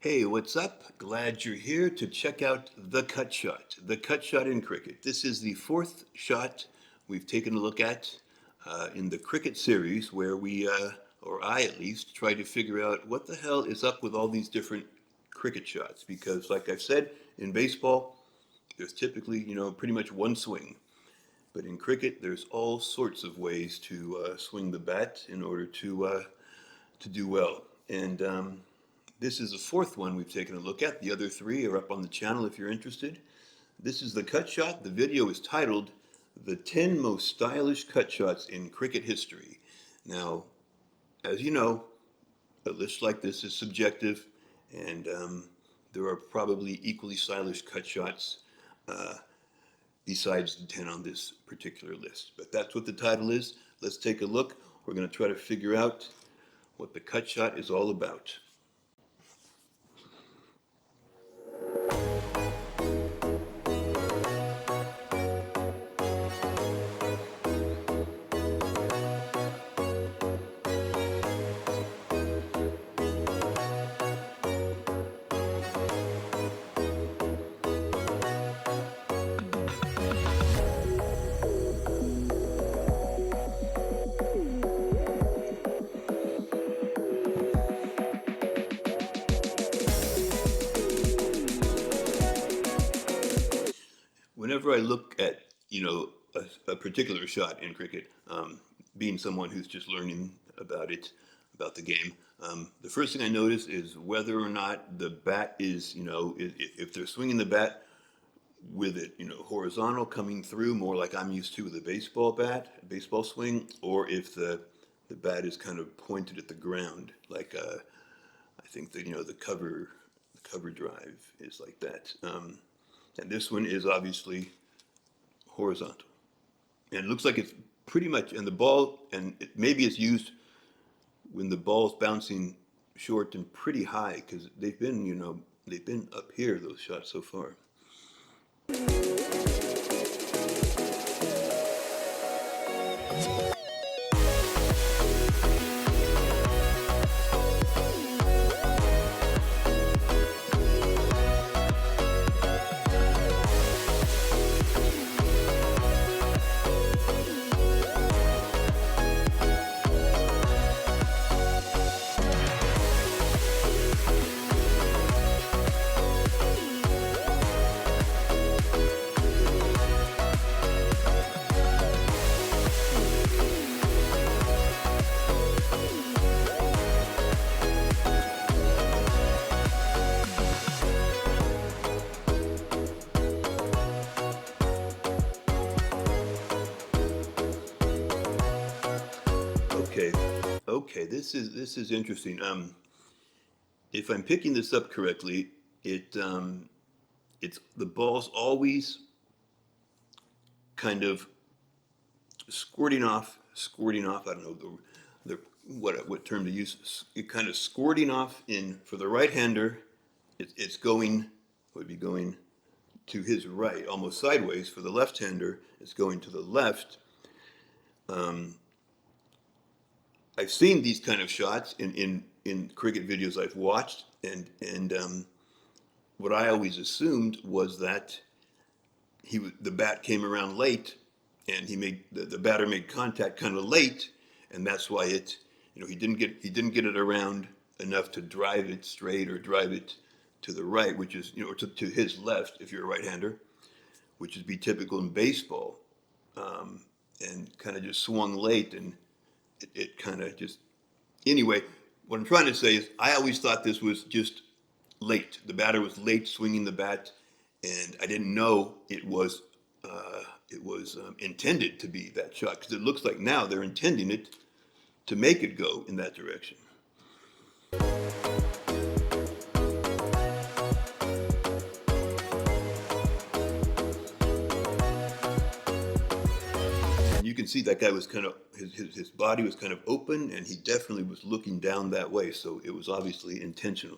Hey, what's up? Glad you're here to check out the cut shot. The cut shot in cricket. This is the fourth shot we've taken a look at in the cricket series where or I at least, try to figure out what the hell is up with all these different cricket shots. Because, like I've said, in baseball, there's typically, pretty much one swing. But in cricket, there's all sorts of ways to swing the bat in order to do well. And this is the fourth one we've taken a look at. The other three are up on the channel if you're interested. This is the cut shot. The video is titled The 10 Most Stylish Cut Shots in Cricket History. Now, as you know, a list like this is subjective, and there are probably equally stylish cut shots besides the 10 on this particular list. But that's what the title is. Let's take a look. We're going to try to figure out what the cut shot is all about. Whenever I look at, a particular shot in cricket, being someone who's just learning about it, about the game, the first thing I notice is whether or not the bat is, if they're swinging the bat with it, horizontal coming through, more like I'm used to with a baseball swing, or if the bat is kind of pointed at the ground, like I think that, the cover drive is like that. And this one is obviously horizontal. And it looks like it's pretty much, and the ball, and maybe it's used when the ball's bouncing short and pretty high, because they've been up here, those shots so far. Okay, this is interesting. If I'm picking this up correctly, it's the ball's always kind of squirting off. I don't know what term to use. It kind of squirting off in for the right-hander. It's would be going to his right, almost sideways. For the left-hander, it's going to the left. I've seen these kind of shots in cricket videos I've watched, and what I always assumed was that the bat came around late, and the batter made contact kind of late, and that's why he didn't get it around enough to drive it straight or drive it to the right, which is to his left if you're a right-hander, which would be typical in baseball, and kind of just swung late and. It kind of just, anyway, what I'm trying to say is I always thought this was just late. The batter was late swinging the bat, and I didn't know it was intended to be that shot, because it looks like now they're intending it to make it go in that direction. You can see that guy was kind of, his body was kind of open, and he definitely was looking down that way, so it was obviously intentional.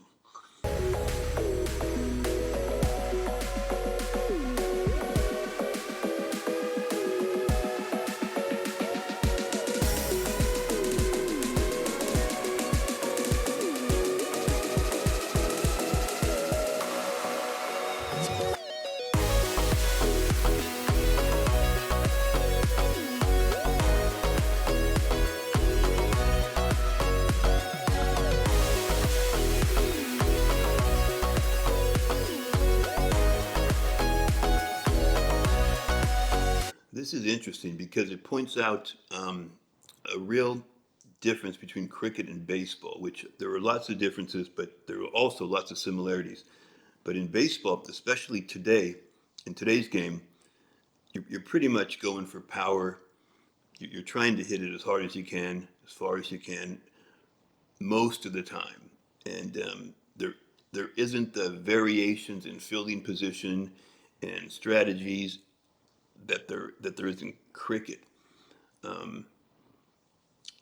is interesting because it points out a real difference between cricket and baseball, which there are lots of differences, but there are also lots of similarities. But in baseball, especially today, in today's game, you're pretty much going for power. You're trying to hit it as hard as you can, as far as you can, most of the time. And there isn't the variations in fielding position and strategies that there is in cricket. Um,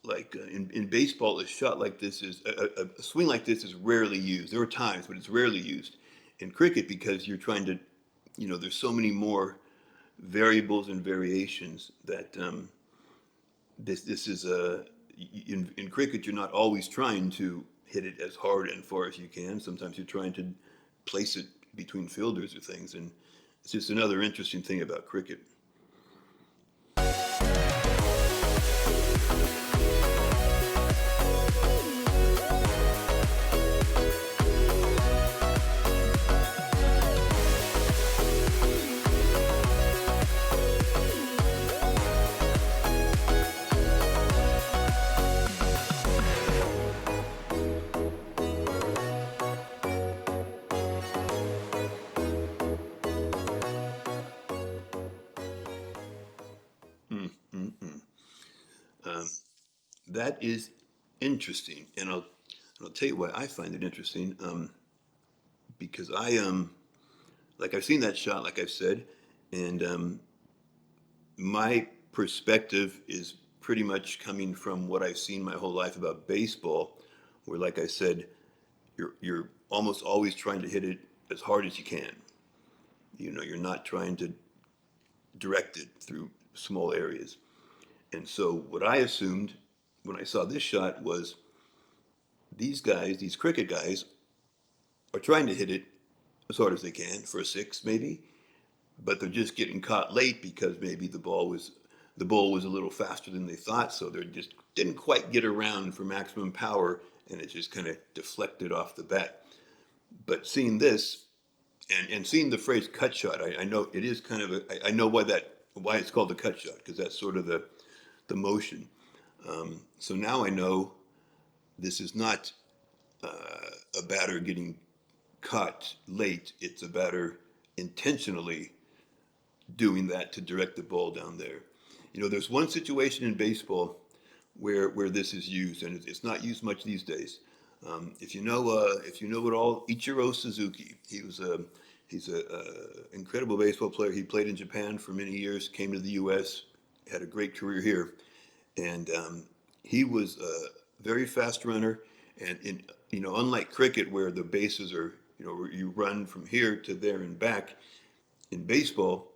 in baseball, a shot like this is a swing like this is rarely used. There are times, but it's rarely used. In cricket, because you're trying to, there's so many more variables and variations that this is a in cricket you're not always trying to hit it as hard and far as you can. Sometimes you're trying to place it between fielders or things, and it's just another interesting thing about cricket. Mm, mm, mm. Um, that is interesting, and I'll tell you why I find it interesting. Because like I've seen that shot, like I've said, and my perspective is pretty much coming from what I've seen my whole life about baseball, where, like I said, you're almost always trying to hit it as hard as you can. You're not trying to direct it through small areas. And so what I assumed when I saw this shot was these guys, these cricket guys, are trying to hit it as hard as they can for a six, maybe, but they're just getting caught late because maybe the ball was a little faster than they thought, so they just didn't quite get around for maximum power, and it just kind of deflected off the bat. But seeing this and seeing the phrase cut shot, I know it is kind of I know why it's called the cut shot, because that's sort of the motion. So now I know this is not a batter getting caught late. It's a batter intentionally doing that to direct the ball down there. There's one situation in baseball where this is used, and it's not used much these days. If you know at all, Ichiro Suzuki, he's a incredible baseball player. He played in Japan for many years, came to the U.S., had a great career here, and he was a very fast runner. And unlike cricket, where the bases are, where you run from here to there and back, in baseball,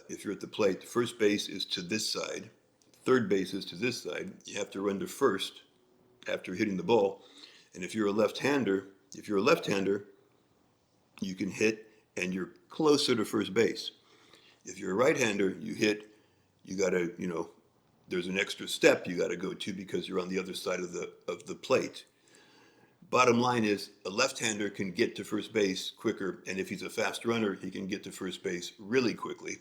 if you're at the plate, first base is to this side, third base is to this side. You have to run to first after hitting the ball. And if you're a left-hander, you can hit and you're closer to first base. If you're a right-hander, you gotta, there's an extra step you gotta go to because you're on the other side of the plate. Bottom line is a left-hander can get to first base quicker, and if he's a fast runner, he can get to first base really quickly.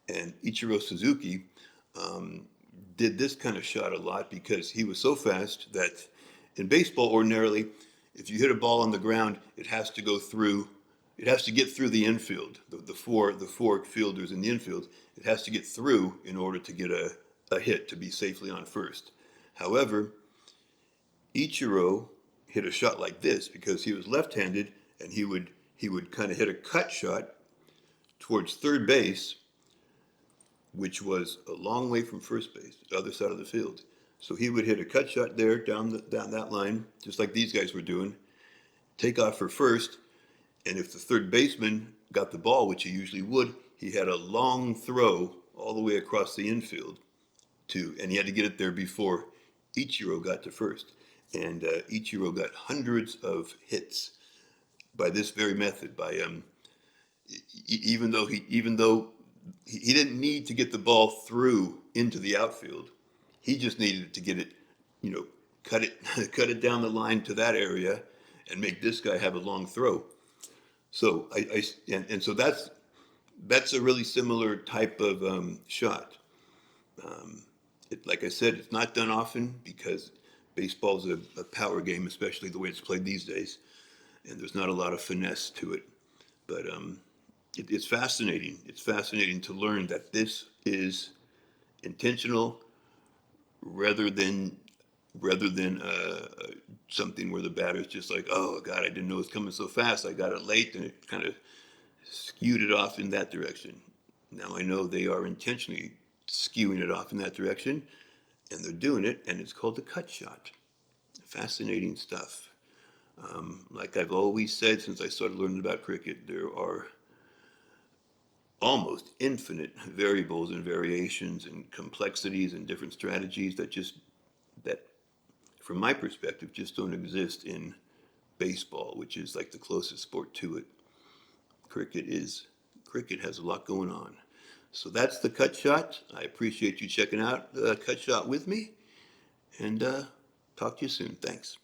And Ichiro Suzuki did this kind of shot a lot because he was so fast that in baseball, ordinarily, if you hit a ball on the ground, it has to get through the infield, the four fielders in the infield. It has to get through in order to get a hit to be safely on first. However, Ichiro hit a shot like this because he was left-handed, and he would kind of hit a cut shot towards third base, which was a long way from first base, the other side of the field. So he would hit a cut shot there down that line, just like these guys were doing, take off for first, and if the third baseman got the ball, which he usually would, he had a long throw all the way across the infield and he had to get it there before Ichiro got to first. And Ichiro got hundreds of hits by this very method. Even though he didn't need to get the ball through into the outfield, he just needed to get it, cut it cut it down the line to that area, and make this guy have a long throw. So so that's That's a really similar type of shot. Like I said, it's not done often because baseball's a power game, especially the way it's played these days, and there's not a lot of finesse to it. But it's fascinating. It's fascinating to learn that this is intentional rather than something where the batter's just like, oh God, I didn't know it was coming so fast. I got it late, and it kind of skewed it off in that direction. Now I know they are intentionally skewing it off in that direction, and they're doing it, and it's called the cut shot. Fascinating stuff. Like I've always said since I started learning about cricket, there are almost infinite variables and variations and complexities and different strategies that from my perspective just don't exist in baseball, which is like the closest sport to it. Cricket has a lot going on. So that's the cut shot. I appreciate you checking out the cut shot with me, and talk to you soon. Thanks.